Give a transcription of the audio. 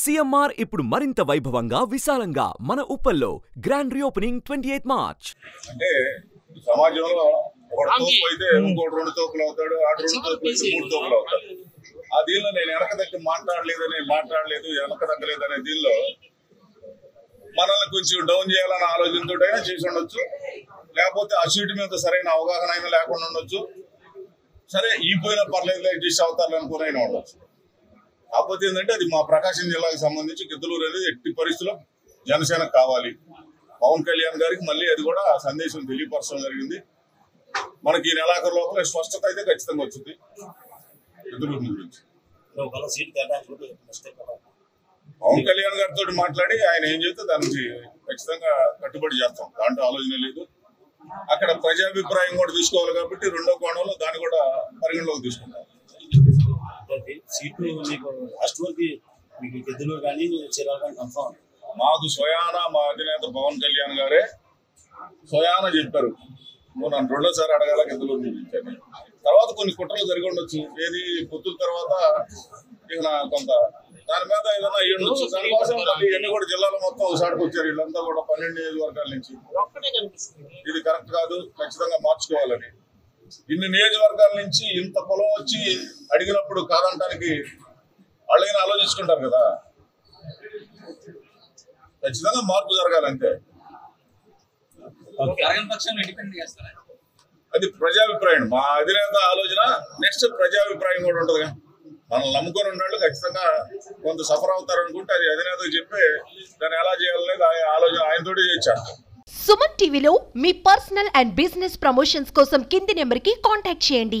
CMR ఇప్పుడు మరింత వైభవంగా విశాలంగా మన ఉప్పల్లో గ్రాండ్ రీఓపెనింగ్ 28 మార్చ్. అంటే సమాజంలో ఒక తోపు అయితే ఇంకోటి 2 తోపులు అవుతాడు, ఆ 2 తోపులు అయితే 3 తోపులు అవుతాడు. ఆ దీనిలో నేను వెనక దగ్గర మాట్లాడలేదు వెనక తగ్గలేదనే దీనిలో మనల్ని కొంచెం డౌన్ చేయాలన్న ఆలోచనతో చేసి ఉండొచ్చు, లేకపోతే ఆ సీటు మీద సరైన అవగాహన అయినా లేకుండా ఉండొచ్చు. సరే ఈ పోయినా పర్లేదు అడ్జస్ట్ అవుతారు అనుకుని అయినా ఉండొచ్చు. కాకపోతే ఏంటంటే అది మా ప్రకాశం జిల్లాకు సంబంధించి గిద్దలూరు అనేది ఎట్టి పరిస్థితుల్లో జనసేనకు కావాలి. పవన్ కళ్యాణ్ గారికి మళ్ళీ అది కూడా సందేశం తెలియపరచడం జరిగింది. మనకి ఈ నెలాఖరు లోపల స్పష్టత అయితే ఖచ్చితంగా వచ్చింది గిద్దలూరు గురించి. పవన్ కళ్యాణ్ గారితో మాట్లాడి ఆయన ఏం చెప్తే దానికి ఖచ్చితంగా కట్టుబడి చేస్తాం, దాంట్లో ఆలోచన లేదు. అక్కడ ప్రజాభిప్రాయం కూడా తీసుకోవాలి కాబట్టి రెండో కోణంలో దాన్ని కూడా పరిగణలోకి తీసుకుంటాం. మాకు స్వయాన మా అధినేత పవన్ కళ్యాణ్ గారే స్వయాన చెప్పారు, నువ్వు నన్ను రెండోసారి అడగాల గిద్దలూరు చూపించాను. తర్వాత కొన్ని కుట్రలు జరిగి ఉండొచ్చు, ఏది పొత్తుల తర్వాత ఇక కొంత దాని మీద ఏదైనా అయ్యి ఉండొచ్చు. దానికోసం ఇవన్నీ కూడా జిల్లాలో మొత్తం ఒకసారికి వచ్చారు, వీళ్ళంతా కూడా 12 నియోజకవర్గాల నుంచి. ఇది కరెక్ట్ కాదు, ఖచ్చితంగా మార్చుకోవాలని. ఇన్ని నియోజకవర్గాల నుంచి ఇంత పొలం వచ్చి అడిగినప్పుడు కాదంటానికి వాళ్ళైనా ఆలోచించుకుంటారు కదా. ఖచ్చితంగా మార్పు జరగాలంటే అది ప్రజాభిప్రాయం. మా అధినేత ఆలోచన నెక్స్ట్ ప్రజాభిప్రాయం కూడా ఉంటుంది. మనం నమ్ముకొని ఉన్నాళ్ళు ఖచ్చితంగా కొంత సఫర్ అవుతారు అనుకుంటే అది అధినేతకు చెప్పి దాన్ని ఎలా చేయాలనేది ఆలోచన ఆయనతోటి చేయించారు. సుమన్ టీవీలో మీ పర్సనల్ అండ్ బిజినెస్ ప్రమోషన్స్ కోసం కింది నెంబర్కి కాంటాక్ట్ చేయండి.